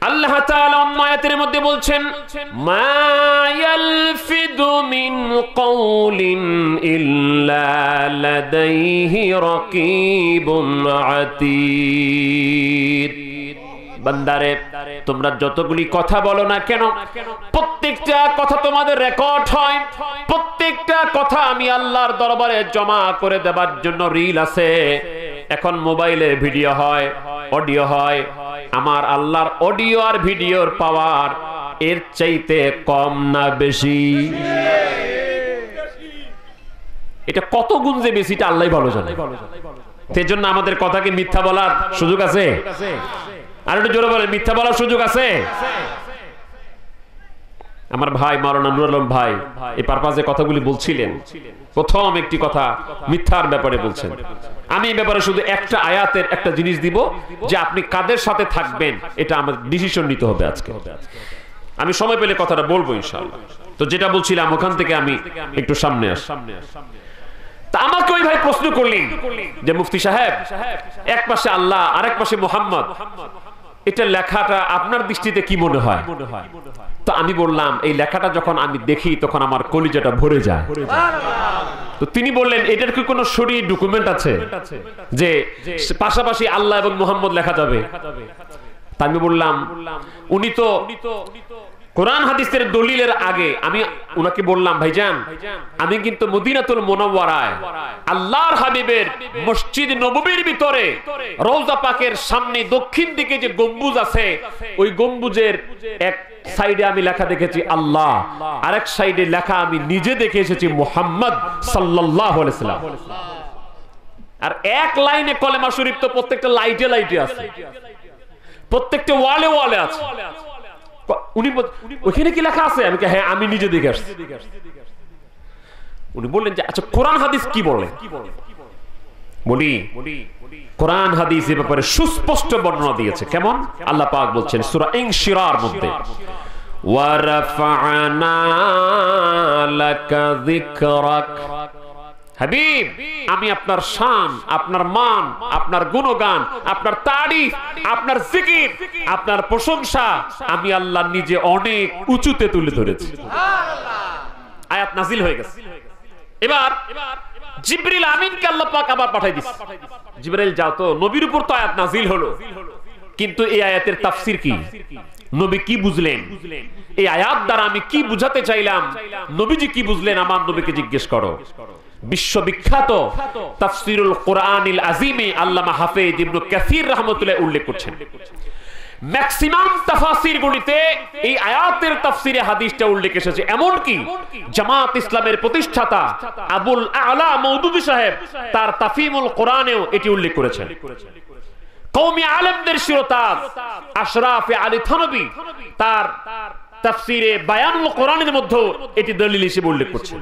আল্লাহ তাআলা অন্য আয়াতের মধ্যে বলছেন মা ইয়ালফিদু মিন কওলিন ইল্লা লাদাইহি রাকীবুন আতীদ। বান্দারে, তোমরা যতগুলি কথা বলো না কেন, প্রত্যেকটা কথা তোমাদের রেকর্ড হয়, প্রত্যেকটা কথা আমি আল্লাহর দরবারে জমা করে দেবার জন্য রিল আছে। এখন মোবাইলে ভিডিও হয়, অডিও হয়, আমার আল্লাহর অডিও আর ভিডিওর পাওয়ার এর চাইতে কম না বেশি? এটা কত গুণ যে বেশি এটা আল্লাহই ভালো জানে। সেজন্য আমাদের কথাকে মিথ্যা বলার সুযোগ আছে? আর একটু জোরে বলেন, মিথ্যা বলার সুযোগ আছে? আমার ভাই মাওলানা নুরুল আলম ভাই এই পারপাজে কথাগুলি বলছিলেন, প্রথম একটি কথা মিথ্যার ব্যাপারে বলছেন। আমি এই ব্যাপারে শুধু একটা আয়াতের একটা জিনিস দিব যে আপনি কাদের সাথে থাকবেন এটা আমাদের ডিসিশন নিতে হবে আজকে। আমি সময় পেলে কথাটা বলবো ইনশাআল্লাহ। তো যেটা বলছিলাম ওখান থেকে আমি একটু সামনে আসি। তা আমাকে ওই ভাই প্রশ্ন করলেন যে মুফতি সাহেব, এক পাশে আল্লাহ আর এক পাশে মুহাম্মদ, এটা লেখাটা আপনার দৃষ্টিতে কি মনে হয়? তো আমি বললাম এই লেখাটা যখন আমি দেখি তখন আমার কলিজাটা ভরে যায়। তো তিনি বললেন এটার কি কোনো শরীয়ী ডকুমেন্ট আছে যে পাশাপাশি আল্লাহ এবং মুহাম্মদ লেখা যাবে? তা আমি বললাম উনি তো কোরআন হাদিসের দলিলের আগে আমি উনাকে বললাম ভাইজান, আমি কিন্তু মদিনাতুল মুনাওয়ারায় আল্লাহর হাবিবের মসজিদ নববীর ভিতরে রওজা পাকের সামনে দক্ষিণ দিকে যে গম্বুজ আছে, ওই গম্বুজের এক সাইডে আমি লেখা দেখেছি আল্লাহ, আরেক সাইডে লেখা আমি নিজে দেখে এসেছি মুহাম্মদ সাল্লাল্লাহু আলাইহি ওয়াসাল্লাম। আর এক লাইনে কলেমা শরীফ তো প্রত্যেকটা লাইটে লাইটে আছে, প্রত্যেকটা ওয়ালে ওয়ালে আছে। উনি ওখানে কি লেখা আছে? আমি হ্যাঁ আমি নিজে দেখে আসছি। উনি বললেন যে আচ্ছা কোরআন হাদিস কি বলে? বলি কোরআন হাদিস এর ব্যাপারে সুস্পষ্ট বর্ণনা দিয়েছে। কেমন? আল্লাহ পাক বলছেন সূরা ইনশিরার মধ্যে ওয়া রাফা'না লাকা যিকরাক, হাবিব আমি আপনার শান, আপনার মান, আপনার গুণগান, আপনার তারিফ, আপনার জিকির, আপনার প্রশংসা আমি আল্লাহ নিজে অনেক উঁচুতে তুলে ধরেছি। আয়াত নাজিল হয়ে গেছে। এবার জিবরিল আমিনকে আল্লাহ পাক আবার পাঠিয়ে দিয়েছে, জিবরিল যাও তো, নবীর উপর তো আয়াত নাজিল হলো, কিন্তু এই আয়াতের তাফসীর কি? নবী কি বুঝলেন? এই আয়াত দ্বারা আমি কি বুঝাতে চাইলাম, নবীজি কি বুঝলেন? আমার নবীকে জিজ্ঞেস করো। বিশ্ববিখ্যাত তাফসীরুল কোরআনিল আযীমে আল্লামা হাফেজ ইবনে কাসির রাহমাতুল্লাহ উল্লেখ করছেন, ম্যাক্সিমাম তাফসীরগুলিতে এই আয়াতের তাফসীরে হাদিসটা উল্লেখ এসেছে। এমন কি জামাত ইসলামের প্রতিষ্ঠাতা আবুল আলা মওদুদী সাহেব তার তাফহিমুল কোরআনেও এটি উল্লেখ করেছেন। কওমি আলেমদের শিরোতাজ আশরাফে আলী থানভী তার তাফসীরে বায়ানুল কোরআনের মধ্যে এটি দলিল হিসেবে উল্লেখ করছেন।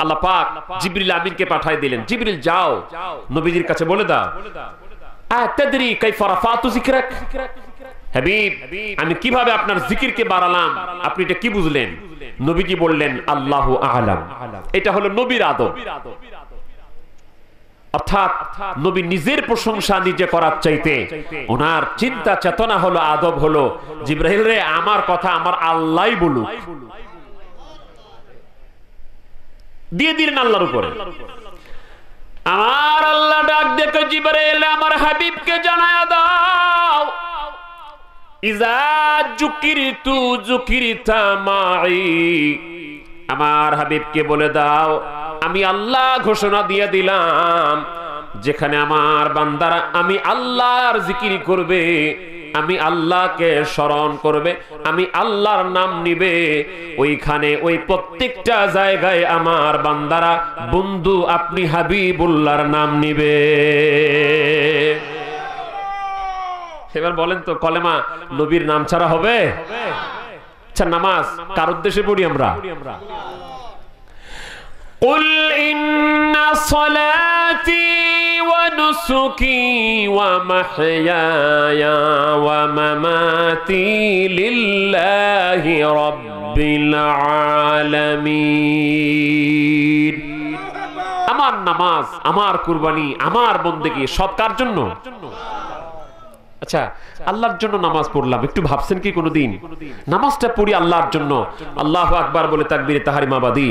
আল্লাহ পাক জিবরিল আমিনকে পাঠিয়ে দিলেন, জিবরিল যাও নবীজির কাছে বলে দাও আতাদরি কাইফা রাফাতু যিকরাক, হাবিব আমি কিভাবে আপনার জিকিরকে বাড়ালাম, আপনি এটা কি বুঝলেন? নবীজি বললেন আল্লাহু আ'লাম। এটা হলো নবীর আদব, অর্থাৎ নবী নিজের প্রশংসা নিজে করার চাইতে ওনার চিন্তা চেতনা হলো, আদব হলো জিবরাইল রে আমার কথা আমার আল্লাহই বলুক, দিয়ে দিলেন আল্লাহর উপরে। আমার আল্লাহ ডাক দেখে জিবরাইল আমার হাবিবকে জানায়া দাও ইজা যুকিরতু যুকিরতা মাই, আমার হাবিবকে বলে দাও আমি আল্লাহ ঘোষণা দিয়ে দিলাম যেখানে আমার বান্দারা আমি আল্লাহর জিকির করবে, আমি আল্লাহকে স্মরণ করবে, আমি আল্লাহর নাম নিবে, ওইখানে ওই প্রত্যেকটা জায়গায় আমার বান্দারা বন্ধু আপনি হাবিবুল্লাহর নাম নিবে। এবার বলেন তো কলেমা নবীর নাম ছাড়া হবে? আচ্ছা নামাজ কার উদ্দেশ্যে পড়ি আমরা? قل إن صلاتي ونسكي ومحياي ومماتي لله رب العالمين। আমার নামাজ, আমার কুরবানি, আমার বন্দেগী সব কার জন্য? আচ্ছা, আল্লাহর জন্য নামাজ পড়লাম, একটু ভাবছেন কি কোনোদিন নামাজটা পড়ি আল্লাহর জন্য, আল্লাহু আকবার বলে তাকবীরে তাহরিমা বাদি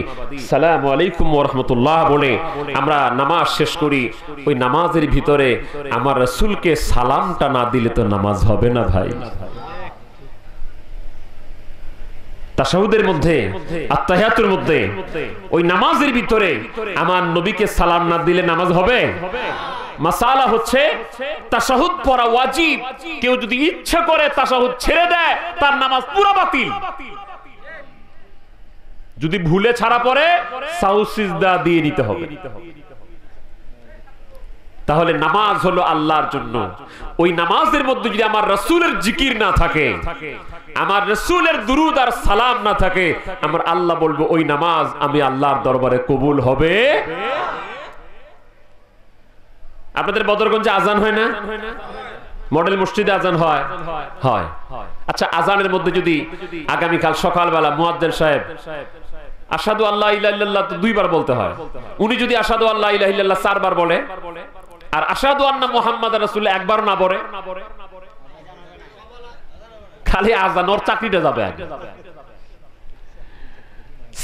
সালামু আলাইকুম ওয়া রাহমাতুল্লাহ বলে আমরা নামাজ শেষ করি, ওই নামাজের ভিতরে আমার রাসূলকে সালামটা না দিলে তো নামাজ হবে না ভাই। তাশাহুদের মধ্যে, আত্তাহিয়াতুর মধ্যে, ওই নামাজের ভিতরে আমার নবীকে সালাম না দিলে নামাজ হবে? মাসালা হচ্ছে তাশাহুদ পড়া ওয়াজিব, কেউ যদি ইচ্ছা করে তাশাহুদ ছেড়ে দেয় তার নামাজ পুরো বাতিল। যদি ভুলে ছাড়া পড়ে সাহু সিজদা দিয়ে নিতে হবে। তাহলে নামাজ হলো আল্লাহর জন্য। ওই নামাজের মধ্যে যদি আমার রাসূলের জিকির না থাকে, আমার রাসূলের দুরূদ আর সালাম না থাকে, আমার আল্লাহ বলবো ওই নামাজ আমি আল্লাহর দরবারে কবুল হবে। আপনাদের বদরগঞ্জে আজান হয় না? মডেল মসজিদে আজান হয়? হয়। আচ্ছা, আজানের মধ্যে যদি আগামীকাল সকালবেলা মুয়াজ্জিন সাহেব আশহাদু আল্লা ইলাহা ইল্লাল্লাহ তো 2 বার বলতে হয়, উনি যদি আশহাদু আল্লা ইলাহা ইল্লাল্লাহ 4 বার বলে আর আশহাদু আন্না মুহাম্মাদার রাসূলুল্লাহ একবার না বলে, খালি আজান, ওর চাকরিটা যাবে আগে,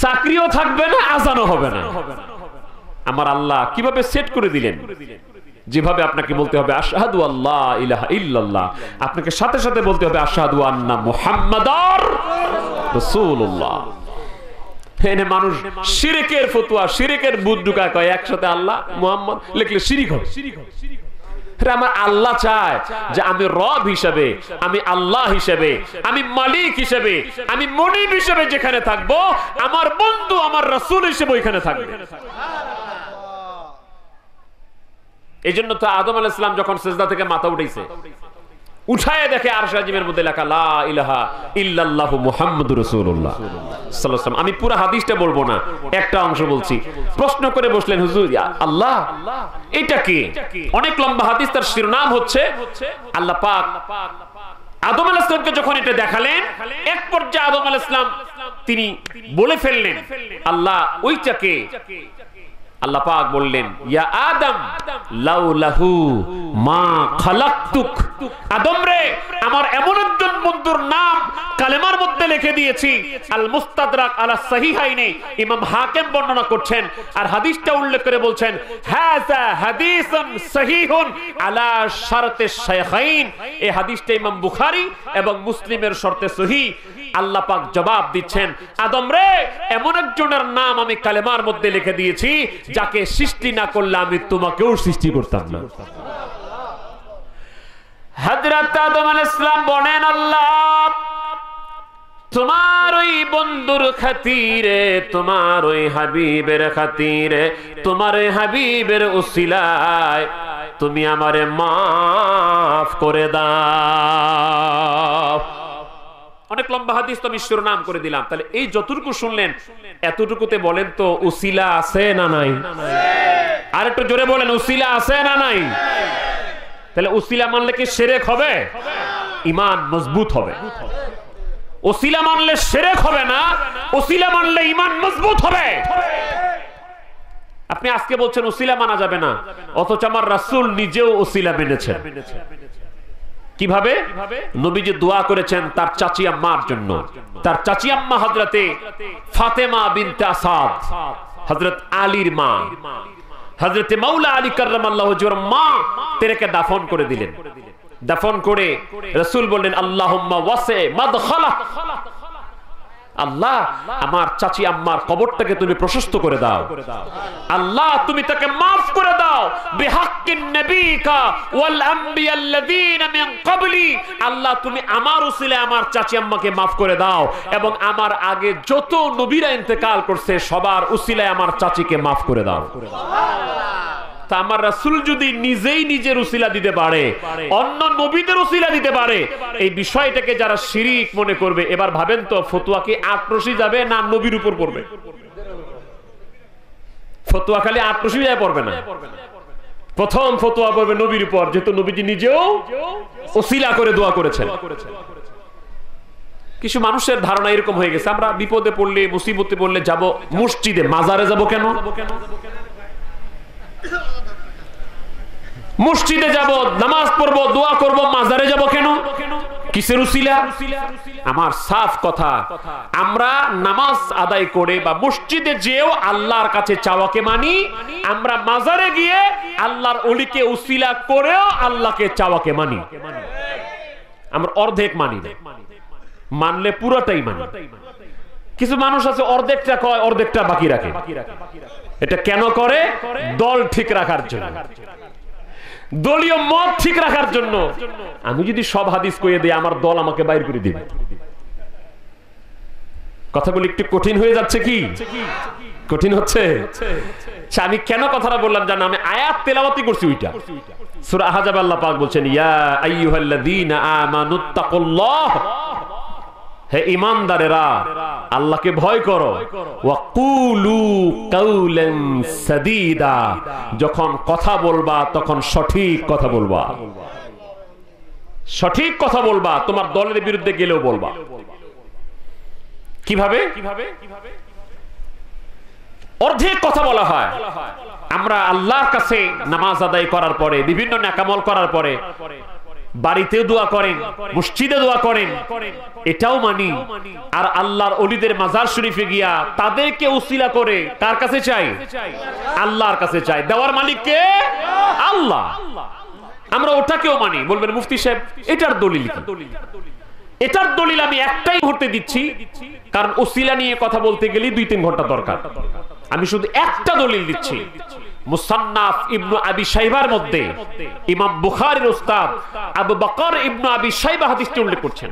চাকরিও থাকবে না, আজানও হবে না। আমার আল্লাহ কিভাবে সেট করে দিলেন, যেভাবে আপনাকে বলতে হবে আশহাদু আল্লা ইলাহা ইল্লাল্লাহ, আপনাকে সাথে সাথে বলতে হবে আশহাদু আন্না মুহাম্মাদার রাসূলুল্লাহ। এনে মানুষ শিরকের ফতোয়া, শিরকের বুদ্ধ ঢুকায়, কয় একসাথে আল্লাহ মুহাম্মদ লিখলে শিরক হবে। আমার আল্লাহ চায় যে আমি রব হিসেবে, আমি আল্লাহ হিসেবে, আমি মালিক হিসেবে, আমি মনিব হিসেবে যেখানে থাকবো, আমার বন্ধু আমার রাসূল হিসেবে ওইখানে থাকবে। এই জন্য তো আদম আলাইহিস সালাম যখন সিজদা থেকে মাথা উঠাইছে, উঠায় দেখে আরশ আজিমের মধ্যে লেখা লা ইলাহা ইল্লাল্লাহু মুহাম্মাদুর রাসূলুল্লাহ সাল্লাল্লাহু আলাইহি ওয়াসাল্লাম। আমি পুরো হাদিসটা বলবো না, একটা অংশ বলছি। প্রশ্ন করে বসলেন, হুজুর আল্লাহ এটা কি? অনেক লম্বা হাদিস, তার শিরোনাম হচ্ছে আল্লাহ পাক আদম আলাইহিস সালামকে যখন এটা দেখালেন, এক পর্যায়ে আদম আলাইহিস সালাম তিনি বলে ফেললেন আল্লাহ ওইটাকে। আল্লাহ পাক বললেন ইয়া আদম লাউলাহু মা খালাকতুক, আদম রে আমার এমন একজন বন্ধুর নাম কালেমার মধ্যে লিখে দিয়েছি। আল মুস্তাদরাক আলা সহিহাইনে ইমাম হাকিম বর্ণনা করছেন, আর হাদিসটা উল্লেখ করে বলছেন হাযা হাদিসুন সহিহুন আলা শারতে শাইখাইন। এই হাদিসটা ইমাম বুখারী এবং মুসলিমের শর্তে সহিহ। আল্লাহ পাক জবাব দিচ্ছেন, আদম রে এমন একজনের নাম আমি কালেমার মধ্যে লিখে দিয়েছি যাকে সৃষ্টি না করলে আমি তোমাকেও সৃষ্টি করতাম না। হযরত আদম আলাইহিস সালাম বলেন আল্লাহ তোমার ওই বন্ধুর খাতিরে, তোমার ওই হাবিবের খাতিরে, তোমার ওই হাবিবের উসিলায় তুমি আমারে মাফ করে দাও। অনেক লম্বা হাদিস, তো আমি শিরোনাম করে দিলাম। তাহলে এই যতটুকু শুনলেন এতটুকুতে বলেন তো উসিলা আছে না নাই? আর একটু জোরে বলেন উসিলা আছে না নাই? তাহলে উসিলা মানলে কি শিরক হবে? ঈমান মজবুত হবে। উসিলা মানলে শিরক হবে না, উসিলা মানলে ঈমান মজবুত হবে। আপনি আজকে বলছেন উসিলা মানা যাবে না, অথচ আমার রাসূল নিজেও উসিলা মেনেছেন। কিভাবে? নবীজি দোয়া করেছেন তার চাচি আম্মার জন্য। তার চাচি আম্মা হযরতে ফাতেমা বিনতে আসাদ, হযরত আলীর মা, হযরতে মাওলা আলী কাররামাল্লাহু ওয়াজহুর মা তেরেকে দাফন করে দিলেন। দাফন করে রাসূল বললেন আল্লাহুম্মা ওয়াসি মাদখালা, আল্লাহ আমার চাচি আম্মার কবরটাকে তুমি প্রশস্ত করে দাও, আল্লাহ তুমি তাকে maaf করে দাও বিহাক্কিন নবিকা ওয়াল আম্বিয়াল্লাযীনা মিন ক্বাবলি, আল্লাহ তুমি আমার উসিলায় আমার চাচি আম্মাকে maaf করে দাও এবং আমার আগে যত নবীরা ইন্তেকাল করছে সবার উসিলায় আমার চাচিকে maaf করে দাও। তা আমার রাসূল যদি নিজেই নিজের উসিলা দিতে পারে, অন্য নবীদের উসিলা দিতে পারে, এই বিষয়টাকে যারা শিরিক মনে করবে, এবার ভাবেন তো ফতোয়া কি আক্রোশী যাবে না নবীর উপর পড়বে? ফতোয়া খালি আক্রোশী যায় পড়বে না, প্রথম ফতোয়া পড়বে নবীর উপর, যেহেতু নবীজি নিজেও উসিলা করে দোয়া করেছেন। কিছু মানুষের ধারণা এরকম হয়ে গেছে, আমরা বিপদে পড়লে মুসিবতে পড়লে যাব মসজিদে, মাজারে যাব কেন? মসজিদে যাব, নামাজ পড়বো, দোয়া করব, মাজারে যাব কেন? কিসের উসিলা? আমার সাফ কথা, আমরা নামাজ আদায় করে বা মসজিদে যেও আল্লাহর কাছে চাওয়াকে মানি, আমরা মাজারে গিয়ে আল্লাহর ওলিকে উসিলা করেও আল্লাহকে চাওয়াকে মানি। আমরা অর্ধেক মানি না, মানলে পুরোটাই মানি। কিছু মানুষ আছে অর্ধেকটা কয়, অর্ধেকটা বাকি রাখে। এটা কেন করে? দল ঠিক রাখার জন্য, দলীয় মত ঠিক রাখার জন্য। আমি যদি সব হাদিস কইয়ে দিই, আমার দল আমাকে বাইর করে দিবে। কথাগুলো একটু কঠিন হয়ে যাচ্ছে কি? কঠিন হচ্ছে। আমি কেন কথাটা বললাম জানো? আমি আয়াত তেলাওয়াতই করছি ওইটা। সূরা আহজাব আল্লাহ পাক বলছেন, ইয়া আইয়ুহাল্লাযীনা আমানুত্তাকুল্লাহ, হে ঈমানদারেরা আল্লাহকে ভয় করো। ওয়া কুলু কাওলান সাদীদা, যখন কথা বলবা তখন সঠিক কথা বলবা। সঠিক কথা বলবা, তোমার দলের বিরুদ্ধে গেলেও বলবা। কিভাবে? অর্ধেক কথা বলা হয়। আমরা আল্লাহর কাছে নামাজ আদায় করার পরে, বিভিন্ন নেকামল করার পরে বাড়িতেও দোয়া করেন, মসজিদে দোয়া করেন, এটাও মানি। আর আল্লাহর ওলিদের মাজার শরীফে গিয়া তাদেরকে উসিলা করে কার কাছে চাই? আল্লাহর কাছে চাই। দেওয়ার মালিক কে? আল্লাহ। আমরা ওটাকেও মানি। বলবেন মুফতি সাহেব এটার দলিল কি? এটার দলিল আমি একটাই মুহূর্তে দিচ্ছি, কারণ উসিলা নিয়ে কথা বলতে গেলে 2-3 ঘন্টা দরকার। আমি শুধু একটা দলিল দিচ্ছি। মুসান্নাফ ইবনু আবি শাইবার মধ্যে ইমাম বুখারীর উস্তাদ আবু বকর ইবনু আবি শাইবা হাদিসটি উল্লেখ করছেন।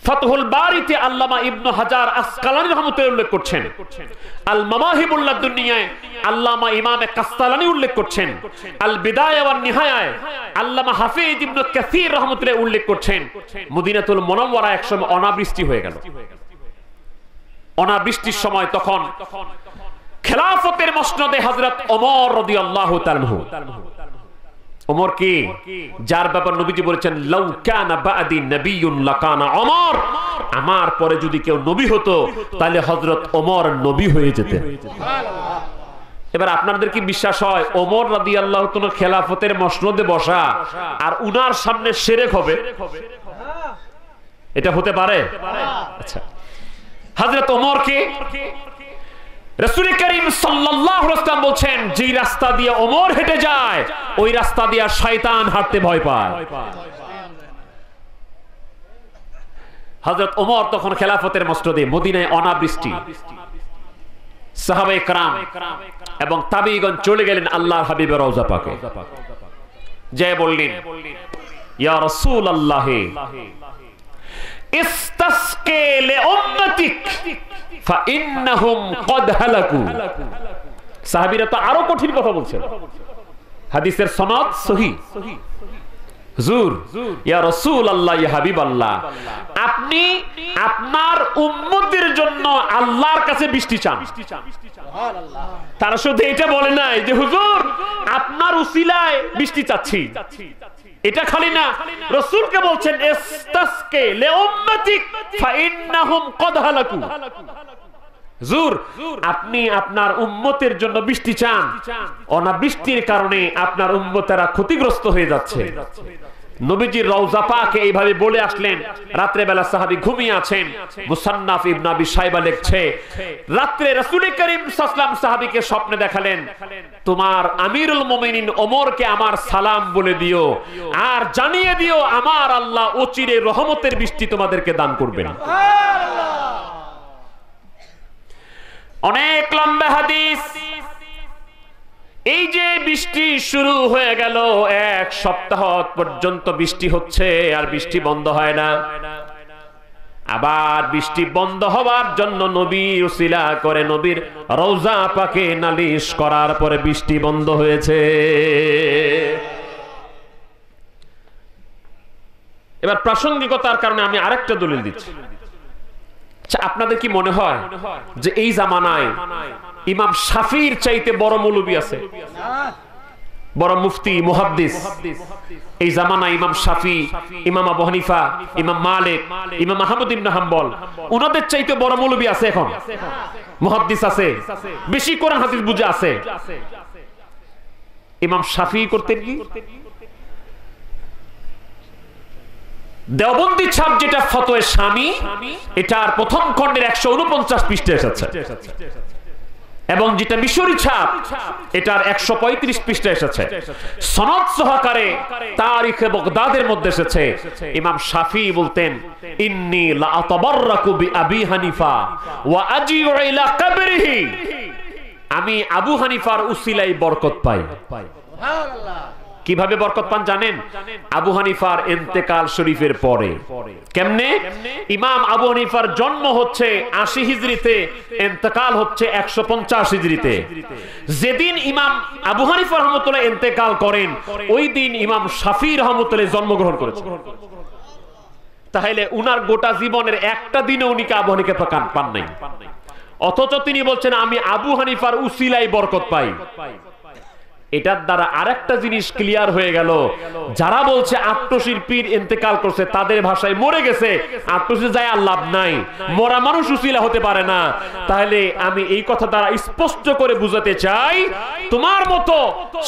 ফাতহুল বারিতে আল্লামা ইবনু হাজার আসকালানী রাহমাতুল্লাহ উল্লেখ করছেন। আল মামাহিবুল লাদুনিয়ায় আল্লামা ইমাম কাসতালানী উল্লেখ করছেন। আল বিদায়া ওয়ান নিহায়ায় আল্লামা হাফিজ ইবনু কাসির রাহমাতুল্লাহ উল্লেখ করছেন। মদিনাতুল মুনাওয়ারা একসময় অনাবৃষ্টি হয়ে গেল। অনাবৃষ্টির সময় তখন খেলাফতের মসনদে হযরত ওমর রাদিয়াল্লাহু তাআলা আনহু, ওমর কি? যার ব্যাপার নবীজি বলেছেন লাউ কানা বাদি নাবিয়্যুন লাকানা ওমর, আমার পরে যদি কেউ নবী হতো তাহলে হযরত ওমর নবী হয়ে যেতেন। সুবহানাল্লাহ। এবার আপনাদের কি বিশ্বাস হয় ওমর রাদিয়াল্লাহু তাআলা খেলাফতের মসনদে বসা আর উনার সামনে শিরক হবে? এটা হতে পারে? আচ্ছা, হযরত ওমর কে? রাসূল করিম সাল্লাল্লাহু আলাইহি ওয়াসাল্লাম বলছেন, যে রাস্তা দিয়ে ওমর হেঁটে যায় ওই রাস্তা দিয়ে শয়তান হাঁটতে ভয় পায়। হযরত ওমর তখন খেলাফতের মসনদে, মদিনায় অনাবৃষ্টি, সাহাবায়ে কেরাম এবং তাবেঈগণ চলে গেলেন আল্লাহর হাবিবের রওজা পাকে। যে বললেন, ইয়া রাসূলুল্লাহ ইস্তাসকি লিউম্মাতিক ফাইন্নাহুম ক্বাদ হালাকু। সাহাবীরা তো আরো কঠিন কথা বলছেন। হাদিসের সনদ সহিহ। হুজুর, ইয়া রাসূলুল্লাহ, ইয়া হাবিবাল্লাহ, আপনি আপনার উম্মতের জন্য আল্লাহর কাছে বৃষ্টি চান। সুবহানাল্লাহ। তারা শুধু এটা বলে নাই যে হুজুর আপনার উসিলায় বৃষ্টি চাচ্ছি। এটা খালি না, রাসূলকে বলছেন ইস্তাসকি লিউম্মাতিক ফাইন্নাহুম ক্বাদ হালাকু। হুজুর আপনি আপনার উম্মতের জন্য বৃষ্টি চান, অনাবৃষ্টির কারণে আপনার উম্মতেরা ক্ষতিগ্রস্ত হয়ে যাচ্ছে। নবীজির রওজা পাকে এইভাবে বলে আসলেন। রাত্রে বেলা সাহাবী ঘুমিয়ে আছেন। মুসান্নাফ ইবনে আবি শাইবা লিখছে, রাত্রে রাসূল করিম সাল্লাল্লাহু আলাইহি ওয়াসাল্লাম সাহাবীকে স্বপ্নে দেখালেন, তোমার আমিরুল মুমিনিন ওমরকে আমার সালাম বলে দিও আর জানিয়ে দিও আমার আল্লাহ অচিরে রহমতের বৃষ্টি তোমাদেরকে দান করবেন। সুবহানাল্লাহ। অনেক লম্বা হাদিস। এই যে বৃষ্টি শুরু হয়ে গেল, 1 সপ্তাহ পর্যন্ত বৃষ্টি হচ্ছে আর বৃষ্টি বন্ধ হয় না। আবার বৃষ্টি বন্ধ হওয়ার জন্য নবী উসিলা করে নবীর রওজা পাকে নালিশ করার পরে বৃষ্টি বন্ধ হয়েছে। এবার প্রাসঙ্গিকতার কারণে আমি আরেকটা দলিল দিচ্ছি। আপনাদের কি মনে হয় যে এই জামানায় ইমাম শাফিঈর চাইতে বড় মৌলবী আছে, বড় মুফতি, মুহাদ্দিস? এই জামানায় ইমাম শাফিঈ, ইমাম আবু হানিফা, ইমাম মালিক, ইমাম আহমদ ইবনে হাম্বল, ওনাদের চাইতে বড় মৌলবী আছে এখন? মুহাদ্দিস আছে, বেশি কোরআন হাদিস বুঝে আছে। ইমাম শাফিঈ করতেন কি? দেওবন্দি ছাপ যেটা ফতোয়া শামী, এটার প্রথম খণ্ডের 149 পৃষ্ঠা এসেছে, এবং যেটা মিশরি ছাপ এটার 135 পৃষ্ঠা এসেছে। সনদ সহকারে তারিখে বাগদাদের মধ্যে এসেছে, ইমাম শাফিঈ বলতেন, ইন্নী লা আতাবাররাকু বিআবি হানিফা ওয়া আজিউ ইলা কবরিহি, আমি আবু হানিফার উসিলায় বরকত পাই। সুবহানাল্লাহ। কিভাবে বরকত পান জানেন? আবু হানিফার ইন্তেকাল শরীফের পরে। কেমনে? ইমাম আবু হানিফার জন্ম হচ্ছে 80 হিজরিতে, ইন্তেকাল হচ্ছে 150 হিজরিতে। যেদিন ইমাম আবু হানিফা রাহমাতুল্লাহ ইন্তেকাল করেন, ওই দিন ইমাম শাফিঈ রাহমাতুল্লাহ জন্মগ্রহণ করেছেন। তাহলে উনার গোটা জীবনের একটা দিনে উনি আবু হানিফা পান নাই, অথচ তিনি বলছেন আমি আবু হানিফার উসিলায় বরকত পাই। এটার দ্বারা আরেকটা জিনিস ক্লিয়ার হয়ে গেল, যারা বলছে আট্টশির পীর ইন্তেকাল করছে, তাদের ভাষায় মরে গেছে, আট্টশি যায় আর লাভ নাই, মরা মানুষ উসিলা হতে পারে না। তাহলে আমি এই কথা দ্বারা স্পষ্ট করে বুঝাতে চাই, তোমার মতো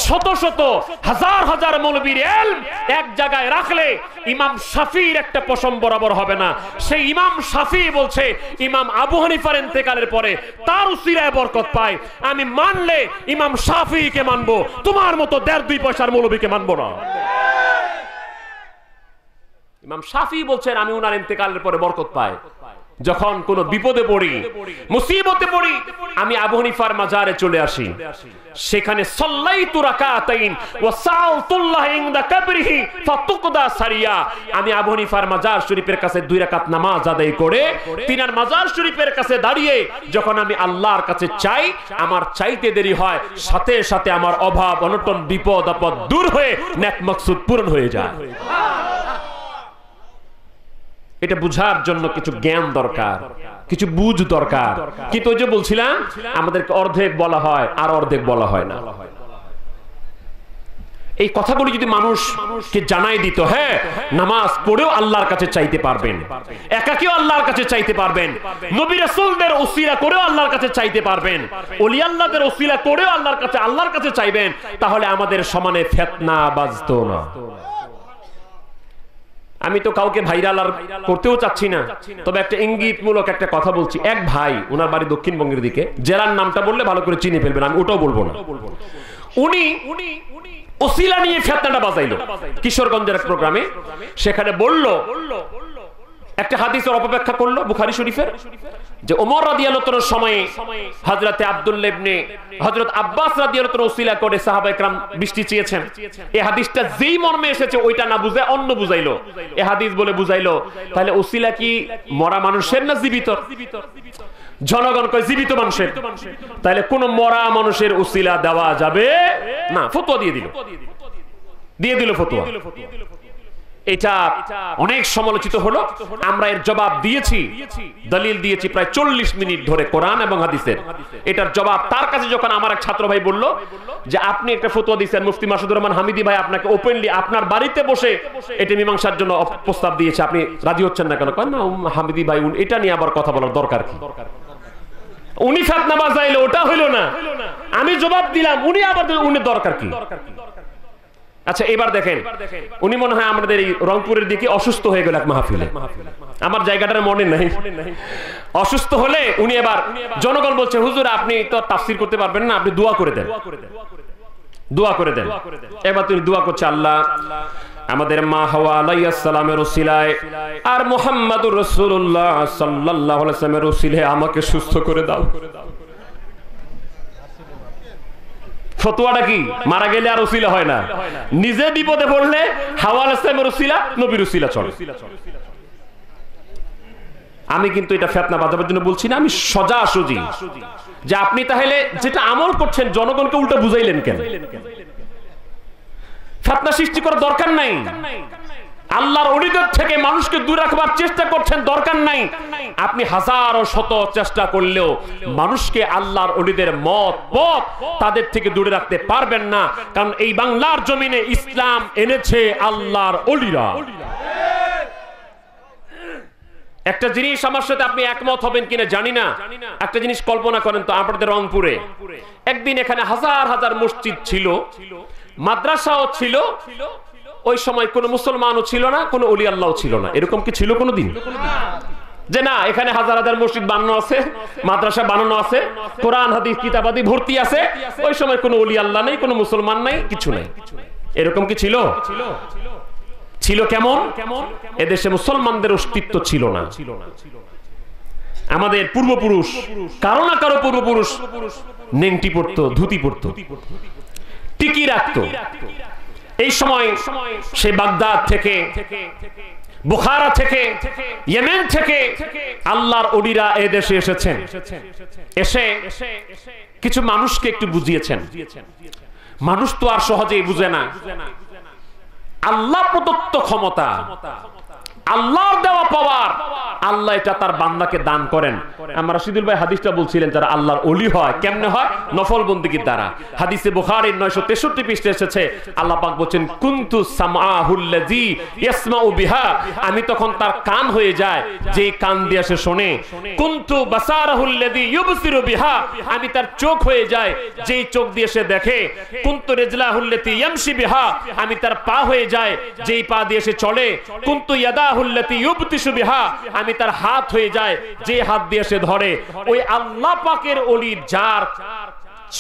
শত শত হাজার হাজার মৌলবীর ইলম এক জায়গায় রাখলে ইমাম শাফিঈর একটা পশম বরাবর হবে না। সেই ইমাম শাফিঈ বলছে ইমাম আবু হানিফার ইন্তেকালের পরে তার উসিলায় বরকত পায়। আমি মানলে ইমাম শাফিঈকে মানবো, তোমার মতো 1.5-2 পয়সার মৌলবীকে মানবো না। ইমাম শাফিঈ বলছেন আমি উনার ইন্তেকালের পরে বরকত পাই। যখন কোন বিপদে পড়ি, মুসিবতে পড়ি, আমি আবু হানিফার মাজারে চলে আসি, সেখানে সাল্লাইতু রাকাতাইন ওয়া সাআলতুল্লাহ ইনদা কবরিহি ফাতুকদা সারিয়া, আমি আবু হানিফার মাজার শরীফের কাছে 2 রাকাত নামাজ আদায় করে তিনার মাজার শরীফের কাছে দাঁড়িয়ে যখন আমি আল্লাহর কাছে চাই, আমার চাইতে দেরি হয়, সাথে সাথে আমার অভাব অনটন বিপদ আপদ দূর হয়ে নেক মাকসুদ পূরণ হয়ে যায়। এটা বুঝার জন্য কিছু জ্ঞান দরকার, কিছু বুঝ দরকার। কিন্তু ওই যে বলছিলাম, আমাদেরকে অর্ধেক বলা হয় আর অর্ধেক বলা হয় না। এই কথাগুলি যদি মানুষকে জানাই দিত, হ্যাঁ নামাজ পড়েও আল্লাহর কাছে চাইতে পারবেন, একাকিও আল্লাহর কাছে চাইতে পারবেন, নবী রাসূলদের ওসিলা করেও আল্লাহর কাছে চাইতে পারবেন, ওলি আল্লাহদের ওসিলা করেও আল্লাহর কাছে চাইবেন, তাহলে আমাদের সমানে ফিতনা বাজতো না। আমি তো কাউকে ভাইরাল আর করতেও চাচ্ছি না, তবে একটা ইঙ্গিতমূলক একটা কথা বলছি। এক ভাই, ওনার বাড়ি দক্ষিণবঙ্গের দিকে, জেলার নামটা বললে ভালো করে চিনে ফেলবেন, আমি ওটাও বলবো না। উনি ওসিলা নিয়ে ফিতনাটা বাজাইলো কিশোরগঞ্জের এক প্রোগ্রামে। সেখানে বলল, একটা হাদিসের অপব্যাখ্যা করলো বুখারী শরীফের, যে ওমর রাদিয়াল্লাহু তাআলার সময়ে হযরতে আব্দুল্লাহ ইবনে হযরত আব্বাস রাদিয়াল্লাহু তাআলা ওসিলা করে সাহাবায়ে কেরাম বৃষ্টি চেয়েছেন। এই হাদিসটা যেই মর্মে এসেছে ওইটা না বুঝায় অন্য বুঝাইলো, এই হাদিস বলে বুঝাইলো। তাহলে ওসিলা কি মরা মানুষের না জীবিত? জনগণ কয় জীবিত মানুষের। তাহলে কোন মরা মানুষের ওসিলা দেওয়া যাবে না, ফতোয়া দিয়ে দিল ফতোয়া। এটা অনেক সমালোচিত হলো, আমরা এর জবাব দিয়েছি, দলিল দিয়েছি প্রায় 40 মিনিট ধরে কোরআন এবং হাদিসের। এটার জবাব তার কাছে যখন আমার এক ছাত্র ভাই বলল যে আপনি একটা ফতোয়া দিয়েছেন, মুফতি মাসুদুর রহমান হামিদি ভাই আপনাকে ওপেনলি আপনার বাড়িতে বসে এটা মীমাংসার জন্য প্রস্তাব দিয়েছে, আপনি রাজি হচ্ছেন না কেন? না হামিদি ভাই এটা নিয়ে আবার কথা বলার দরকার কি? উনি ফিতনা বাজাইলো, ওটা হইল না, আমি জবাব দিলাম, উনি আবার উনি দরকার কি? আচ্ছা এবার দেখেন, উনি মনে হয় আমাদের এই রংপুরের দিকে অসুস্থ হয়ে গেল এক মাহফিলে, আমার জায়গাটার মনে নাই। অসুস্থ হলে উনি এবার, জনগণ বলছে হুজুর আপনি তো তাফসীর করতে পারবেন না, আপনি দোয়া করে দেন, দোয়া করে দেন। এবার তিনি দোয়া করছে, আল্লাহ আমাদের মা হাওয়া আলাইহিস সালামের ওসিলায় আর মুহাম্মাদুর রাসূলুল্লাহ সাল্লাল্লাহু আলাইহি ওয়াসাল্লামের ওসিলায় আমাকে সুস্থ করে দাও। ফতোয়াটা কি? মারা গেলে আর ওসিলা হয় না, নিজে বিপদে পড়লে হাওয়া আলাইহিস সালামের ওসিলা, নবীর ওসিলা চলে। আমি কিন্তু এটা ফিতনা বাঁধাবার জন্য বলছি না, আমি সোজাসুজি যে আপনি তাহলে যেটা আমল করছেন জনগণকে উল্টা বুঝাইলেন কেন? ফিতনা সৃষ্টি করার দরকার নাই। আল্লাহর ওলিদের থেকে মানুষকে দূরে রাখবার চেষ্টা করছেন, দরকার নাই। আপনি হাজার ও শত চেষ্টা করলেও মানুষকে আল্লাহর ওলিদের মত পথ তাদের থেকে দূরে রাখতে পারবেন না, কারণ এই বাংলার জমিনে ইসলাম এনেছে আল্লাহর ওলিরা। একটা জিনিস আমার সাথে আপনি একমত হবেন কিনা জানি না, একটা জিনিস কল্পনা করেন তো, আপনাদের রংপুরে একদিন এখানে হাজার হাজার মসজিদ ছিল, মাদ্রাসাও ছিল, ওই সময় কোনো মুসলমানও ছিল না, কোনো ওলি আল্লাহও ছিল না। এরকম কি ছিল কোনোদিন? যে না এখানে হাজার হাজার মসজিদ বানানো আছে, মাদ্রাসা বানানো আছে, কোরআন হাদিস কিতাবাদি ভর্তি আছে, ওই সময় কোনো ওলি আল্লাহ নেই, কোনো মুসলমান নাই, কিছু নাই, এরকম কি ছিল? ছিল কেমন? এদেশে মুসলমানদের অস্তিত্ব ছিল না। আমাদের পূর্বপুরুষ, কারো না কারো পূর্বপুরুষ নেংটি পড়তো, ধুতি পড়তো, টিকি রাখতো। এই সময় সে বাগদাদ থেকে, বুখারা থেকে, ইয়েমেন থেকে আল্লাহর ওলিরা এই দেশে এসেছেন। এসে কিছু মানুষকে একটু বুঝিয়েছেন। মানুষ তো আর সহজেই বুঝে না। আল্লাহ প্রদত্ত ক্ষমতা, আল্লাহর দেওয়া পাওয়ার, আল্লাহ এটা তার বান্দাকে দান করেন। আমরা রাশিদুল ভাই হাদিসটা বলছিলেন, যারা আল্লাহর ওলি হয় কেমনে হয়? নফল বন্দেগীর দ্বারা। হাদিসে বুখারীর 963 পৃষ্ঠা এসেছে, আল্লাহ পাক বলেন কুনতু সামআহুল্লাযী ইয়াসমাউ বিহা, আমি তখন তার কান হয়ে যায় যে কান দিয়ে সে শোনে। কুনতু বাসারাহুল্লাযী ইউবসিরু বিহা, আমি তার চোখ হয়ে যায় যেই চোখ দিয়ে সে দেখে। কুনতু রিজলাহুল্লাতী ইয়ামশি বিহা, আমি তার পা হয়ে যায় যেই পা দিয়ে সে চলে। কুনতু ইয়াদাহুল্লাতী ইউবতিশু বিহা, আমি তার হাত হয়ে যায় যে হাত দিয়ে সে ধরে। ওই আল্লাহ পাকের ওলি যার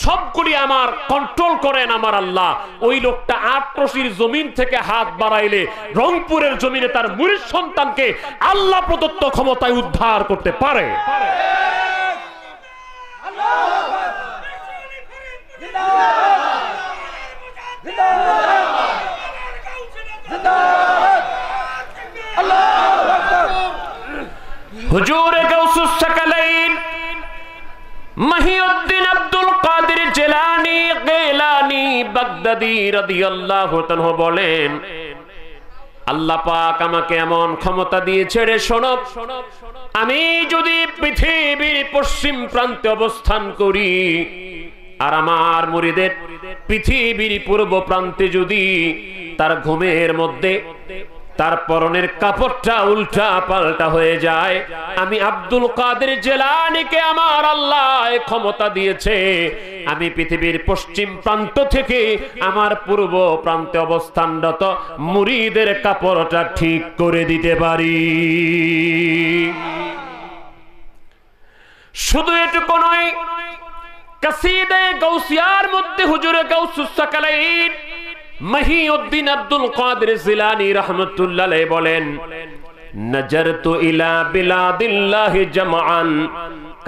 সবগুলি আমার কন্ট্রোল করেন আমার আল্লাহ, ওই লোকটা আটরশির জমিন থেকে হাত বাড়াইলে রংপুরের জমিনে তার মুরিদ সন্তানকে আল্লাহ প্রদত্ত ক্ষমতায় উদ্ধার করতে পারে। হুজুর গাউসুস সাকালাইন মহিউদ্দিন আব্দুল কাদের জিলানী গিলানী বাগদাদী রাদিয়াল্লাহু তাআলা বলেন, আল্লাহ পাক আমাকে এমন ক্ষমতা দিয়েছে রে, শোনো, আমি যদি পৃথিবীর পশ্চিম প্রান্তে অবস্থান করি আর আমার মুরিদের পৃথিবীর পূর্ব প্রান্তে যদি তার ঘুমের মধ্যে তার পরনের কাপড়টা উল্টা পাল্টা হয়ে যায়, আমি আব্দুল কাদের জিলানীকে আমার আল্লাহ ক্ষমতা দিয়েছে, আমি পৃথিবীর পশ্চিম প্রান্ত থেকে আমার পূর্ব প্রান্তে অবস্থানরত মুরিদের কাপড়টা ঠিক করে দিতে পারি। শুধু এটুকু নয়, কাসিদে গাউসিয়ার মধ্যে হুজুরে গাউসুস সাকালাইন মহিউদ্দিন আব্দুল কাদের জিলানী রাহমাতুল্লাহ আলাইহি বলেন, নজরতু ইলা বিলাদিল্লাহি জামআন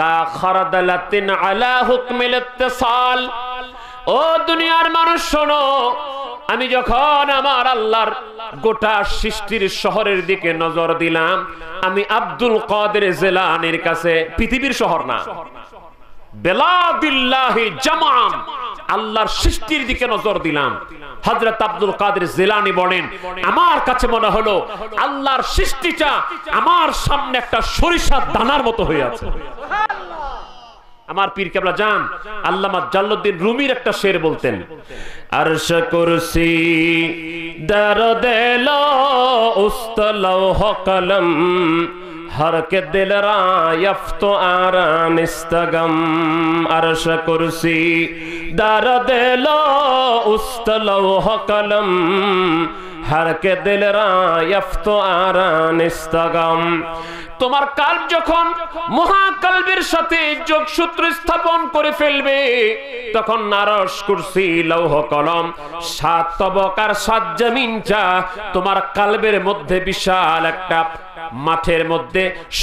কা খারদালাতিন আলা হুকমিল ইত্তিসাল। ও দুনিয়ার মানুষ শোনো, আমি যখন আমার আল্লাহর গোটা সৃষ্টির শহরের দিকে নজর দিলাম, আমি আব্দুল কাদের জিলানীর কাছে, পৃথিবীর শহর না, বিলাদিল্লাহি জামআন, আল্লাহর সৃষ্টির দিকে নজর দিলাম। হযরত আব্দুল কাদের জিলানী বলেন, আমার কাছে মনে হলো আল্লাহর সৃষ্টিটা আমার সামনে একটা সরিষার দানার মতো হয়ে আছে। আমার পীর কেবলা জান আল্লামা জালালউদ্দিন রুমির একটা শের বলতেন, আরশ কুরসি দরদেল উস্তলৌহ কলম हर के दिल रायफ्त आरानिस्तगम। अर्श कुर्सी दर दिलो उस्तलौह कलम हर के दिल रायफ्त आरानिस्तगम। তোমার কাল্ব যখন মহাকাল্বের সাথে যোগসূত্র স্থাপন করে ফেলবে, তখন আরশ কুরসি লৌহ কলম সাত তবকার সাত জমিনটা তোমার কাল্বের মধ্যে বিশাল একটা মাঠের মধ্যে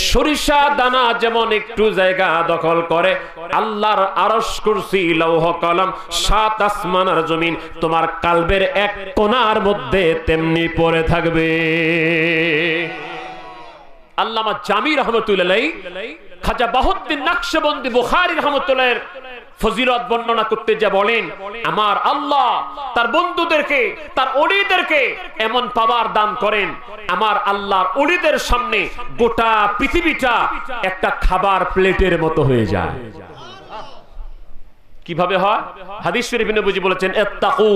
সরিষা দানা যেমন একটু জায়গা দখল করে, আল্লাহর আরশ কুরসি লৌহ কলম সাত আসমান আর জমিন তোমার কাল্বের এক কোণার মধ্যে তেমনি পড়ে থাকবে। আল্লামা জামি রহমতুল্লাহ আলাইহি খাজা বাহুদ্দিন নকশবন্দি বুখারী রহমতুল্লাহের ফজিলত বর্ণনা করতে যা বলেন, আমার আল্লাহ তার বন্ধুদেরকে, তার ওলিদেরকে এমন পাওয়ার দান করেন, আমার আল্লাহর ওলিদের সামনে গোটা পৃথিবীটা একটা খাবার প্লেটের মতো হয়ে যায়। কিভাবে হয়? হাদিস শরীফে নবীজি বলেছেন, ইত্তাকু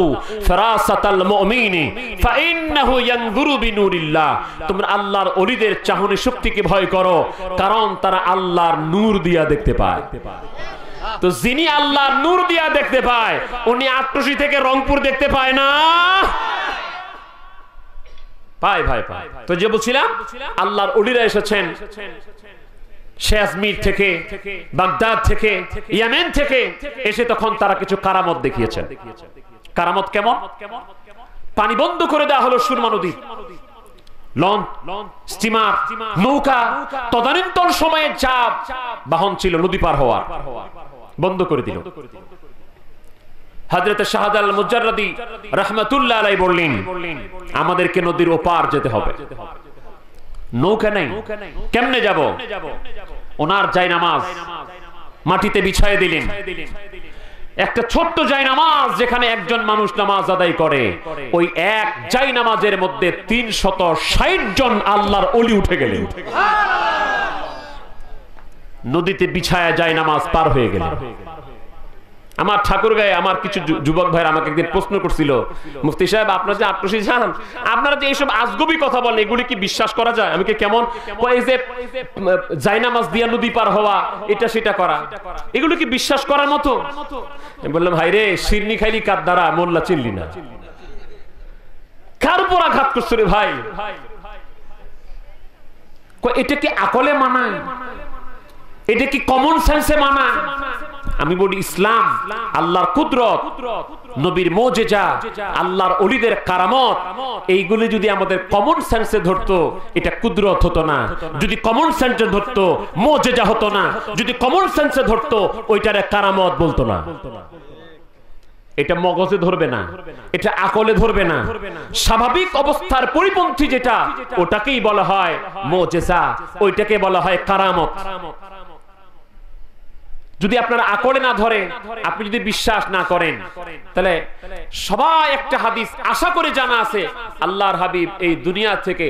ফিরাসাতাল মুমিনি ফাইন্নাহু ইয়ানজুরু বিনুরিল্লাহ। তোমরা আল্লাহর ওলিদের চাহনি শক্তিকে ভয় করো, কারণ তারা আল্লাহর নূর দিয়া দেখতে পায়। তো যিনি আল্লাহর নূর দিয়া দেখতে পায় উনি আট্টসি থেকে রংপুর দেখতে পায় না? পায় ভাই, পায়। তো যে বলছিলাম আল্লাহর ওলিরা এসেছেন শেয়াজমির থেকে, বাগদাদ থেকে, ইয়েমেন থেকে এসে তখন তারা কিছু কারামত দেখিয়েছেন। কারামত কেমন? পানি বন্ধ করে দেওয়া হলো সুরমা নদী, লঞ্চ, স্টিমার, নৌকা তদানীন্তন সময়ে যা বাহন ছিল নদী পার হওয়ার বন্ধ করে দিল। হযরত শাহজালাল মুজাররদি রাহমাতুল্লাহ আলাইহি বললেন আমাদেরকে নদীর ওপার যেতে হবে, নৌকা নাই, কেমনে যাব? ওনার জায়নামাজ মাটিতে বিছায় দিলেন, একটা ছোট্ট জায়নামাজ যেখানে একজন মানুষ নামাজ আদায় করে, ওই এক জায়নামাজের মধ্যে 360 জন আল্লাহর ওলি উঠে গেলেন। নদীতে বিছায়া জায়নামাজ পার হয়ে গেলেন। আমার ঠাকুরগাঁয়ে আমার কিছু যুবক ভাইরা আমাকে একদিন প্রশ্ন করছিল, মুফতি সাহেব আপনারা যে আট্টসি যান, আপনারা যে এইসব আজগবি কথা বলেন এগুলি কি বিশ্বাস করা যায়? আমি কি কেমন এই যে জায়নামাজ দিয়া নদী পার হওয়া, এটা সেটা করা, এগুলো কি বিশ্বাস করার মতো? আমি বললাম ভাই রে, শিরনি খাইলি কার দ্বারা, মোল্লা চিনলি না। কার উপর আঘাত করছো রে ভাই? এটা কি আকলে মানায়? এটা কি কমন সেন্সে মানায়? আমি বলি ইসলাম, আল্লাহর কুদরত, নবীর মুজিজা, আল্লাহর ওলিদের কারামত, এইগুলি যদি আমাদের কমন সেন্সে ধরতো এটা কুদরত হতো না। যদি কমন সেন্সে ধরতো মুজিজা হতো না। যদি কমন সেন্সে ধরতো ওইটারে কারামত বলতো না। এটা মগজে ধরবে না, এটা আকলে ধরবে না। স্বাভাবিক অবস্থার পরিপন্থী যেটা, ওটাকেই বলা হয় মুজিজা, ওইটাকে বলা হয় কারামত। যদি আপনারা আকলে না ধরে, আপনি যদি বিশ্বাস না করেন, তাহলে সবাই একটা হাদিস আশা করে জানা আছে, আল্লাহর হাবিব এই দুনিয়া থেকে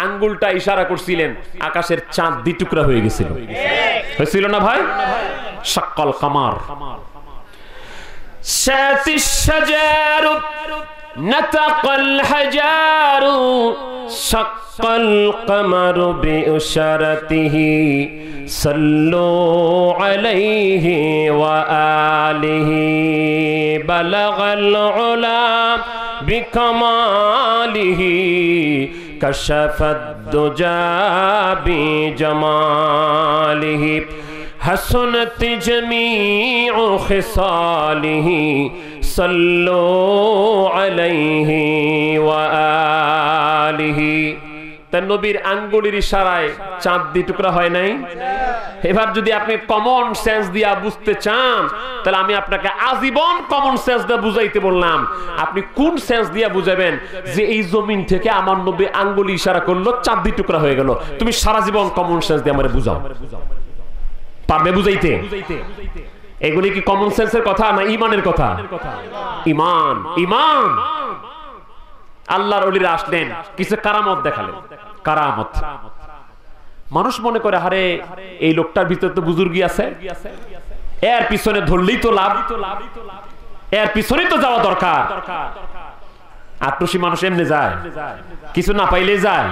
আঙ্গুলটা ইশারা করছিলেন, আকাশের চাঁদ দ্বিটুকরা হয়ে গেছিল, হয়েছিল না ভাই? শাক্কাল কামার, শাতিশ শাজারু নাতাকাল হাজারু শাক্কাল কামারু বিইশারাতিহি সাল্লু আলাইহি ওয়া আলিহি বালাগাল উলা বিকামালিহি কাশাফাদ দুজা বিজামালিহি হাসনাত জামিউ খিসালিহি সাল্লু আলাইহি ওয়া আলিহি। তার নবীর আঙ্গুলের ইশারায় চাঁদ দি টুকরা হয় নাই? এবার যদি আপনি কমন সেন্স দিয়া বুঝতে চান, তাহলে আমি আপনাকে আজীবন কমন সেন্স দিয়ে বুঝাইতে বললাম। আপনি কোন সেন্স দিয়া বুঝাবেন যে এই জমিন থেকে আমার নবী আঙ্গুলি ইশারা করলো, চাঁদ দি টুকরা হয়ে গেল? তুমি সারা জীবন কমন সেন্স দিয়ে আমারে বুঝাও, পারবে বুঝাইতে? এগুলি কি কমন সেন্সের কথা না ঈমানের কথা? ঈমান, ঈমান। আল্লাহর ওলিরা আসলেন, কিছু কারামত দেখালেন। কারামত মানুষ মনে করে হারে এই লোকটার ভিতরে তো বুজুর্গি আছে, এর পিছনে ধরলেই তো লাভ, এর পিছনেই তো যাওয়া দরকার। আট্টসি মানুষ এমনি যায়, কিছু না পাইলে যায়,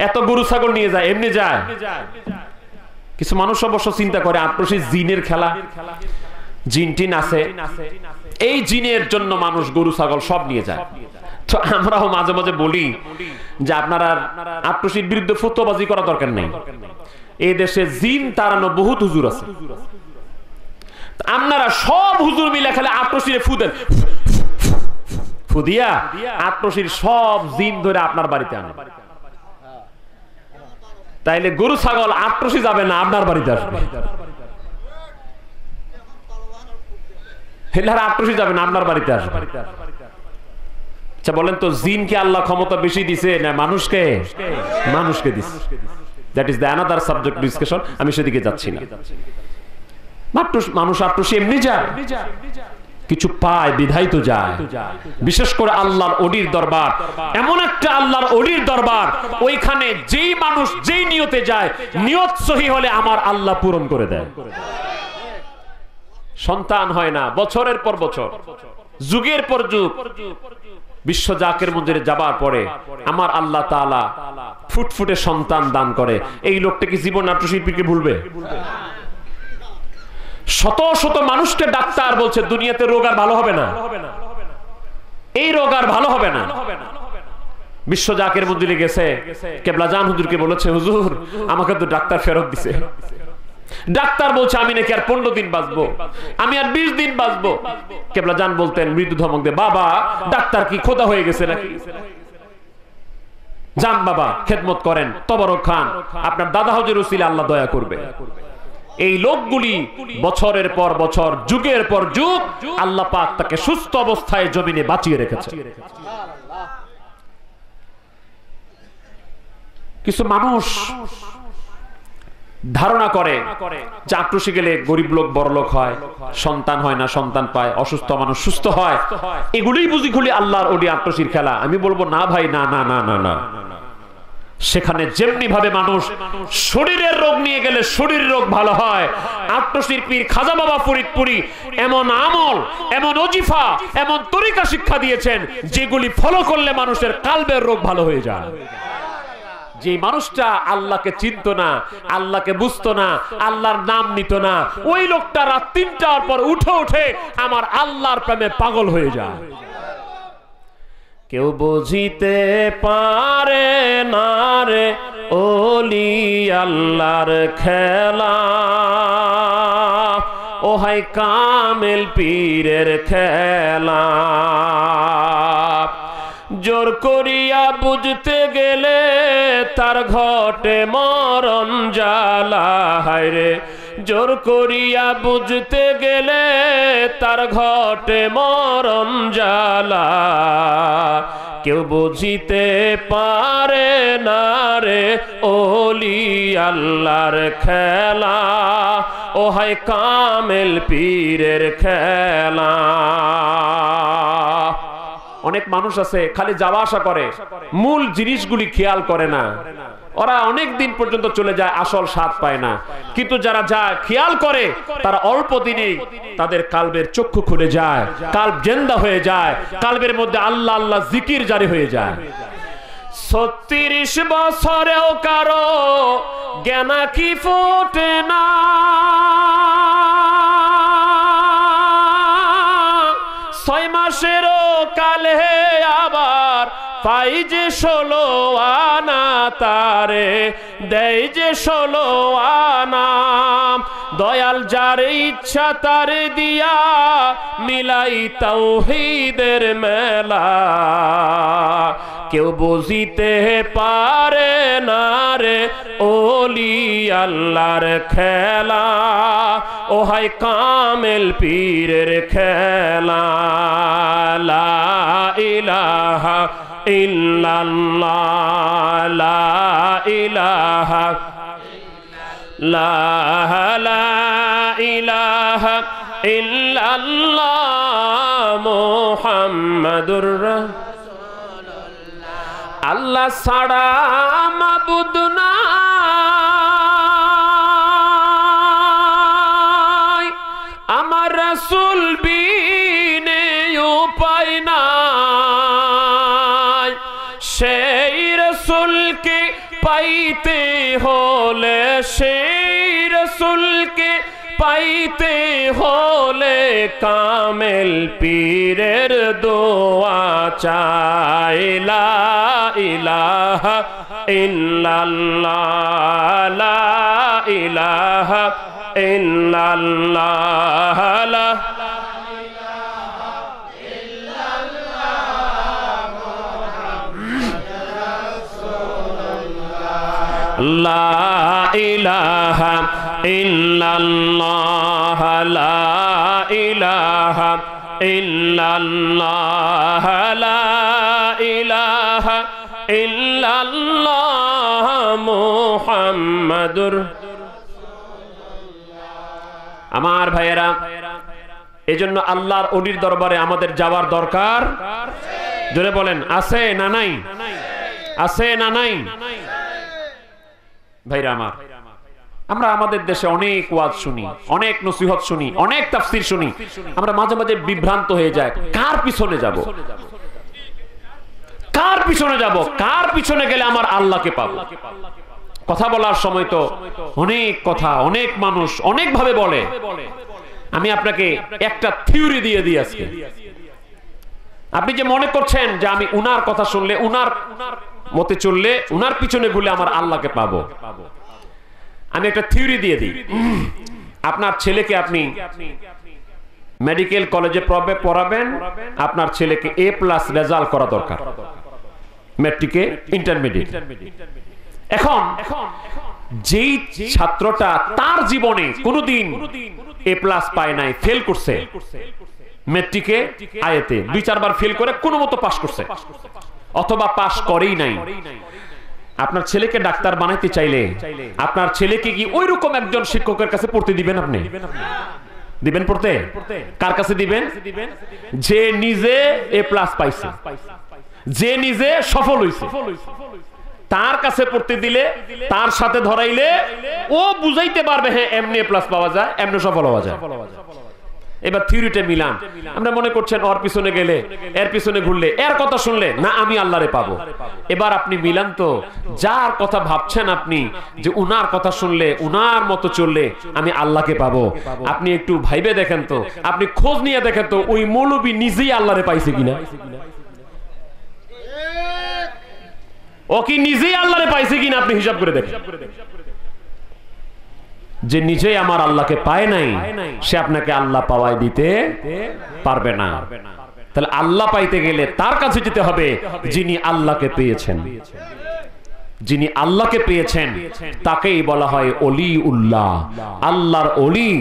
এত গরু ছাগল নিয়ে যায়, এমনি যায়। কিছু মানুষ অবশ্য চিন্তা করে আট্টসি জিনের খেলা, জিন টিন আছে, এই জিনের জন্য মানুষ গরু ছাগল সব নিয়ে যায়। তো আমরাও মাঝে মাঝে বলি যে আপনারা আট্টসির বিরুদ্ধে ফতোয়াবাজি করা দরকার নেই। এই দেশে জিন তাড়ানো বহুত হুজুর আছে, আপনারা সব হুজুর মিলে খেলে আট্টসিরে ফু দেন, ফু দিয়া আট্টসির সব জিন ধরে আপনার বাড়িতে আনেন। তাইলে গরু ছাগল আট্টসি যাবে না, আপনার বাড়িতে আসবে। আট্টসি যাবে না, আপনার বাড়িতে আসবে। আচ্ছা বলেন তো, জিনকে আল্লাহ ক্ষমতা বেশি দিছে না মানুষকে? মানুষকে দিছে। That is the another subject discussion, আমি সেদিকে যাচ্ছি না। মানুষ আট্টসি এমনি যায়, কিছু পায় বিধাই তো যায়। বিশেষ করে আল্লাহর ওলির দরবার এমন একটা আল্লাহর ওলির দরবার, ওইখানে যেই মানুষ যেই নিয়তে যায়, নিয়ত সহি হলে আমার আল্লাহ পূরণ করে দেয়। সন্তান হয় না বছরের পর বছর, যুগের পর যুগ, বিশ্ব জাকের মন্দিরে যাবার পরে আমার আল্লাহ তাআলা ফুটফুটে সন্তান দান করে। এই লোকটা কি জীবন নাট্যশিল্পীকে ভুলবে? শত শত মানুষকে ডাক্তার বলছে দুনিয়াতে রোগ আর ভালো হবে না, এই রোগ আর ভালো হবে না। বিশ্ব জাকের মন্দিরে গেছে, কেবলাজান হুজুরকে বলেছে, হুজুর আমাকে তো ডাক্তার ফেরত দিছে, ডাক্তার বলছে আমি নাকি আর 15 দিন বাঁচবো, আমি আর 20 দিন বাঁচবো। কেবলাজান বলতেন মৃদু ধমক দিয়ে, বাবা ডাক্তার কি খোদা হয়ে গেছে নাকি? যান বাবা, খেদমত করেন, তবরক খান, আপনার দাদা হুজুর উসিলা আল্লাহ দয়া করবে। এই লোকগুলি বছরের পর বছর, যুগের পর যুগ আল্লাহ পাক তাকে সুস্থ অবস্থায় জমিনে বাঁচিয়ে রেখেছে। কিছু মানুষ ধারণা করে যে আক্রোশে গেলে গরিব লোক বড় লোক হয়, সন্তান হয় না সন্তান পায়, অসুস্থ মানুষ সুস্থ হয়, এগুলোই বুঝি খুলি আল্লাহর ওডি আক্রোশীর খেলা। আমি বলবো না ভাই, না না না না না। সেখানে যেমনি ভাবে মানুষ শরীরের রোগ নিয়ে গেলে শরীরের রোগ ভালো হয়, আক্রোশীর পীর খাজা বাবা ফরিদপুরি এমন আমল, এমন ওজিফা, এমন তরিকা শিক্ষা দিয়েছেন যেগুলি ফলো করলে মানুষের কালবের রোগ ভালো হয়ে যায়। যে মানুষটা আল্লাহকে চিনত না, আল্লাহকে বুঝতো না, আল্লাহর নাম নিত না, ওই লোকটা রাত 3টার পর উঠে আমার আল্লাহর প্রেমে পাগল হয়ে যায়। কেউ বুঝিতে পারে না রে ওলি আল্লাহর খেলা, ও হাই কামেল পীরের খেলা। জোর করিয়া বুঝতে গেলে তার ঘটে মরণ জ্বালা, হায় রে জোর করিয়া বুঝতে গেলে তার ঘটে মরণ জ্বালা। কেউ বুঝিতে পারে না রে ওলি আল্লাহর খেলা, ও হায় কামেল পীরের খেলা। অনেক মানুষ আছে খালি যাওয়া আসা করে, মূল জিনিসগুলি খেয়াল করে না। ওরা অনেক দিন পর্যন্ত চলে যায়, আসল স্বাদ পায় না। কিন্তু যারা যায় খেয়াল করে, তারা অল্প দিনেই তাদের কালবের চক্ষু খুলে যায়, কালব জেন্দা হয়ে যায়, কালবের মধ্যে আল্লাহ আল্লাহ জিকির জারি হয়ে যায়। 36 বছরেও কারো জ্ঞানা কি ফোটে না, 6 মাসেরও কালে আবার পাই যে 16 আনা, তারে দেয় যে 16 আনা। দয়াল যার ইচ্ছা তারে দিয়া মিলাই তাওহীদের মেলা। কেউ বুঝিতে পারে না রে ওলি আল্লাহর খেলা, ও হায় কামেল পীরের খেলা। লা ইলাহা ইল্লাল্লাহ, লা ইলাহা লা ইলাহা ইল্লাল্লাহ মুহাম্মাদুর রাসূলুল্লাহ। আল্লাহ ছাড়া মাবুদ নাই, আমার রাসূল বিনে উপায় নাই। সেই রাসূলকে পাইতে হলে, সেই রাসূলকে পাইতে হলে কামেল পীরের দোয়া চাই। লা ইলাহা ইল্লাল্লাহ, লা ইলাহা ইল্লাল্লাহ, লা লা ইলাহা ইল্লাল্লাহ, লা ইলাহা ইল্লাল্লাহ, লা ইলাহা ইল্লাল্লাহ মুহাম্মাদুর। আমার ভাইয়েরা, এজন্য আল্লাহর ওলির দরবারে আমাদের যাওয়ার দরকার। জোরে বলেন, আছে না নাই? আছে না নাই? ভাইরা আমার, আমরা আমাদের দেশে অনেক ওয়াজ শুনি, অনেক নসিহত শুনি, অনেক তাফসীর শুনি। আমরা মাঝে মাঝে বিভ্রান্ত হয়ে যায়, কার পিছনে যাব, কার পিছনে যাব, কার পিছনে গেলে আমার আল্লাহকে পাবো। কথা বলার সময় তো অনেক কথা, অনেক মানুষ অনেক ভাবে বলে, আমি আপনাকে একটা থিওরি দিয়ে দিই আজকে। আপনি যে মনে করছেন যে আমি উনার কথা শুনলে, উনার মতে চললে, উনার পিছনে ঘুরলে আমার আল্লাহকে পাবো, আমি একটা থিওরি দিয়ে দিই। আপনার ছেলেকে আপনি মেডিকেল কলেজে পড়াবেন, আপনার ছেলেকে A+ রেজাল্ট করা দরকার, ম্যাট্রিকে, ইন্টারমিডিয়েট। এখন যেই ছাত্রটা তার জীবনে কোনোদিন A+ পায় নাই, ফেল করছে, ম্যাট্রিকে আয়াতে 2-4 বার ফেল করে কোনো মতো পাস করছে, অথবা পাস করেই নাই, আপনার ছেলেকে ডাক্তার বানাইতে চাইলে আপনার ছেলেকে কি ওই রকম একজন শিক্ষকের কাছে পড়তে দিবেন? আপনি দিবেন পড়তে? কার কাছে দিবেন? যে নিজে A+ পাইছে, যে নিজে সফল হইছে, তার কাছে পড়তে দিলে, তার সাথে ধরাইলে ও বুঝাইতে পারবে হ্যাঁ এমনি A+ পাওয়া যায়, এমনি সফল হওয়া যায়। এবার থিওরিটা মিলান। আমরা মনে করছেন ওর পিছনে গেলে, এর পিছনে ঘুরলে, এর কথা শুনলে না আমি আল্লাহরে পাবো। এবার আপনি মিলান তো, যার কথা ভাবছেন আপনি যে উনার কথা শুনলে, উনার মতো চললে আমি আল্লাহকে পাবো, আপনি একটু ভাইবে দেখেন তো, আপনি খোঁজ নিয়ে দেখেন তো ওই মৌলবী নিজেই আল্লাহরে পাইছে কিনা। ও কি নিজেই আল্লাহরে পাইছে কিনা আপনি হিসাব করে দেখেন। যে নিজেই আমার আল্লাহকে পায় নাই, সে আপনাকে আল্লাহ পাওয়ায় দিতে পারবে না। তাহলে আল্লাহ পাইতে গেলে তার কাছে যেতে হবে যিনি আল্লাহকে পেয়েছেন। যিনি আল্লাহকে পেয়েছেন তাকেই বলা হয় ওলি উল্লাহ, আল্লাহর ওলি,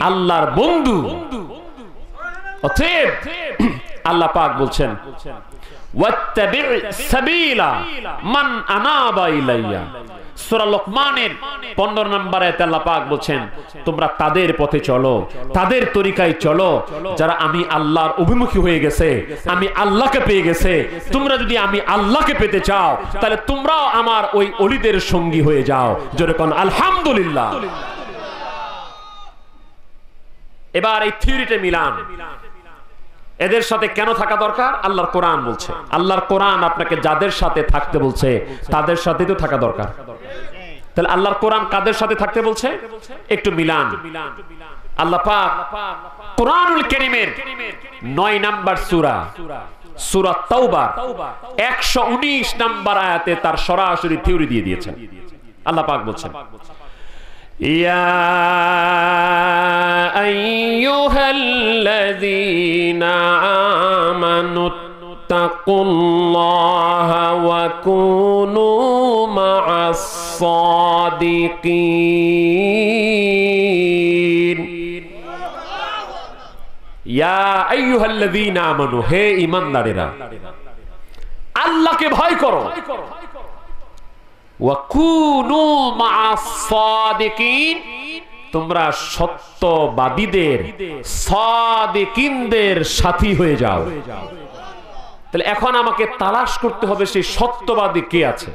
আল্লাহর বন্ধু। অতএব আল্লাহ পাক বলছেন ওয়াত্তাবি' সাবিলা মান আনাবা ইলাইয়া। সূরা লোকমানের 15 নম্বর আয়াতে আল্লাহ পাক বলছেন তোমরা তাদের পথে চলো, তাদের তরিকায় চলো যারা আমি আল্লাহর অভিমুখী হয়ে গেছে, আমি আল্লাহকে পেয়ে গেছে। তোমরা যদি আমি আল্লাহকে পেতে চাও তাহলে তোমরাও আমার ওই ওলিদের সঙ্গী হয়ে যাও। জোরে কোন আলহামদুলিল্লাহ। এবার এই থিওরিটা মিলান, এদের সাথে কেন থাকা দরকার? আল্লাহর কোরআন বলছে, আল্লাহর কোরআন আপনাকে যাদের সাথে থাকতে বলছে তাদের সাথে তো থাকা দরকার। তাহলে আল্লাহর কোরআন কাদের সাথে থাকতে বলছে একটু মিলান। আল্লাহ পাক কোরআনুল কারীমের 9 নাম্বার সূরা, সূরা তাওবা 119 নাম্বার আয়াতে তার সরাসরি থিওরি দিয়ে দিয়েছেন। আল্লাহ পাক বলছেন ইয়া আইয়ুহাল্লাযীনা আমানু তাকুল্লাহা ওয়া কুনু মা'আস সাদিকিন। ইয়া আইয়ুহাল্লাযীনা আমানু, হে ঈমানদারেরা আল্লাহকে ভয় করো, ওয়া কুনু মা'আস সাদিকিন, তোমরা সত্যবাদীদের, সাদিকিনদের সাথী হয়ে যাও। তাহলে এখন আমাকে তালাশ করতে হবে সেই সত্যবাদী কে আছে।